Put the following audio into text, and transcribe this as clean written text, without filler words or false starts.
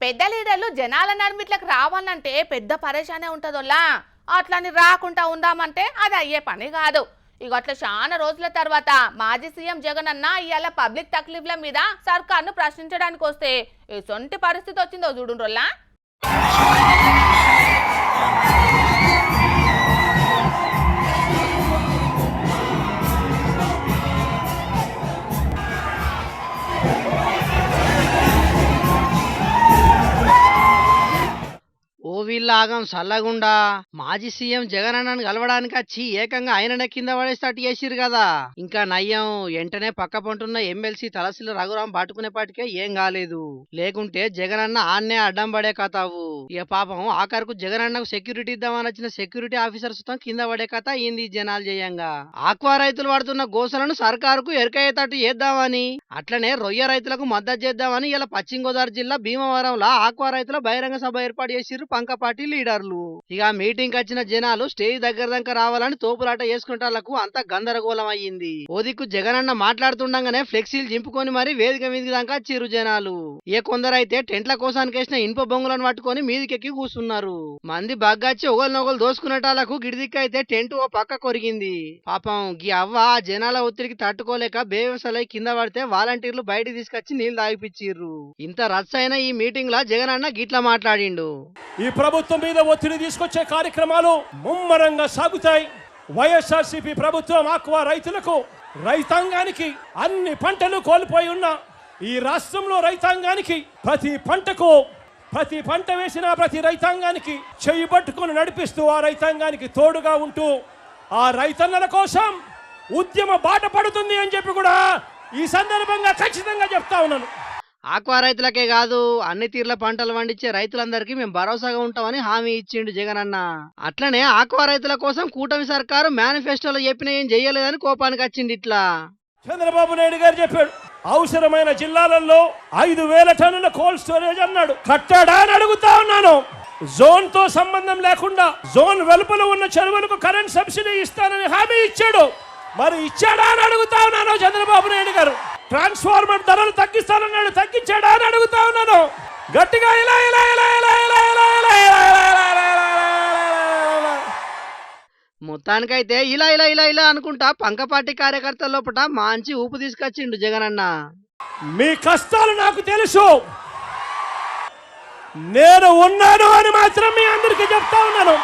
పెద్ద లీడర్లు జనాల నర్మిట్లకు రావాలంటే పెద్ద పరేషానే ఉంటుందోలా. అట్లని రాకుండా ఉందామంటే అది అయ్యే పని కాదు. ఇక అట్లా చాలా రోజుల తర్వాత మాజీ సీఎం జగన్ అన్న ఇవాళ పబ్లిక్ తక్లీఫ్ల మీద సర్కార్ను ప్రశ్నించడానికి వస్తే ఎసొంటి పరిస్థితి వచ్చిందో చూడుండ్రోల్లా. ఓ వీళ్ళ ఆగం సల్లగుండా మాజీ సీఎం జగన్ అన్నను కలవడానికి వచ్చి ఏకంగా ఆయననే కింద పడేస్తట్టు చేసిరు కదా. ఇంకా నయ్యం వెంటనే పక్క పంటున్న ఎమ్మెల్సీ తలసిల రఘురాం పట్టుకునేపాటికే ఏం కాలేదు. లేకుంటే జగన్ అన్న ఆన్నే అడ్డం పడే కథావు. ఇక పాపం ఆఖరుకు జగన్ అన్నకు సెక్యూరిటీ ఇద్దామని వచ్చిన సెక్యూరిటీ ఆఫీసర్స్ తో కింద పడే కథ అయింది జనాలు చేయంగా. ఆక్వా రైతులు పడుతున్న గోసలను సర్కారుకు ఎరకయ్యేటట్టు చేద్దామని, అట్లనే రొయ్య రైతులకు మద్దతు చేద్దామని ఇలా పశ్చిమ గోదావరి జిల్లా భీమవరంలో ఆక్వా రైతుల బహిరంగ సభ ఏర్పాటు చేసిరు పంక పార్టీ లీడర్లు. ఇక మీటింగ్ వచ్చిన జనాలు స్టేజ్ దగ్గర దాకా రావాలని తోపులాట చేసుకుంటాలకు అంత గందరగోళం అయ్యింది. ఓదిక్కు జగనన్న మాట్లాడుతుండగానే ఫ్లెక్సీలు జింపుకొని మరి వేదిక మీదికి దాకా చిరు జనాలు. ఏ కొందరైతే టెంట్ల కోసానికి వేసిన ఇనుప బొంగులను పట్టుకొని మీదికెక్కి కూర్చున్నారు. మంది బగ్గాచి ఒకరినొకరు దోసుకునేటాలకు గిడిదిక్క అయితే టెంట్ ఓ పక్క కొరిగింది. పాపం గీ అవ్వ జనాల ఒత్తిడికి తట్టుకోలేక బేవసలై కింద పడితే వాలంటీర్లు బయటికి తీసుకొచ్చి నీళ్లు తాగిపిచ్చిర్రు. ఇంత రచ్చైన ఈ మీటింగ్ లా జగనన్న గిట్లా మాట్లాడిండు. ఈ ప్రభుత్వం మీద ఒత్తిడి తీసుకొచ్చే కార్యక్రమాలు ముమ్మరంగా సాగుతాయి. వైఎస్ఆర్సీపీ ప్రభుత్వం ఆక్వా రైతులకు, రైతాంగానికి అన్ని పంటలు కోల్పోయి ఉన్న ఈ రాష్ట్రంలో రైతాంగానికి ప్రతి పంట వేసిన ప్రతి రైతాంగానికి చెయ్యి పట్టుకొని నడిపిస్తూ ఆ రైతాంగానికి తోడుగా ఉంటూ ఆ రైతన్నల కోసం ఉద్యమ బాట పడుతుంది అని చెప్పి కూడా ఈ సందర్భంగా ఖచ్చితంగా చెప్తా ఉన్నాను. ఆక్వా రైతులకే కాదు అన్ని తీర్ల పంటలు పండించే రైతులందరికీ మేము భరోసాగా ఉంటామని హామీ ఇచ్చిండు జగన్ అన్న. అట్లనే ఆక్వా రైతుల కోసం కూటమి సర్కారు మేనిఫెస్టోలో చెప్పిన ఏం చెయ్యలేదని కోపానికి వచ్చింది. ఇట్లా చంద్రబాబు నాయుడు గారు చెప్పాడు, అవసరమైన జిల్లాలలో 5,000 టన్నుల కోల్డ్ స్టోరేజ్ అన్నాడు. కట్టాడా అని అడుగుతా ఉన్నాను. జోన్ తో సంబంధం లేకుండా జోన్ వెలుపల ఉన్న చెరువులకు కరెంట్ సబ్సిడీ ఇస్తానని హామీ ఇచ్చాడు. మరి ఇచ్చాడా అని అడుగుతా ఉన్నాను చంద్రబాబు నాయుడు గారు. ట్రాన్స్ఫార్మర్ ధరలు తగ్గిస్తానన్నాడు, తగ్గించాడా అని అడుగుతా ఉన్నాను గట్టిగా. ఇలా ఇలా ఇలా ఇలా ఇలా ఇలా ఇలా మొత్తానికైతే ఇలా ఇలా ఇలా ఇలా అనుకుంటా పంక పార్టీ కార్యకర్తల లోపల మంచి ఊపు తీసుకొచ్చిండు జగన్ అన్న. మీ కష్టాలు నాకు తెలుసు, నేను ఉన్నాను అని మాత్రం మీ అందరికీ చెప్తా ఉన్నాను.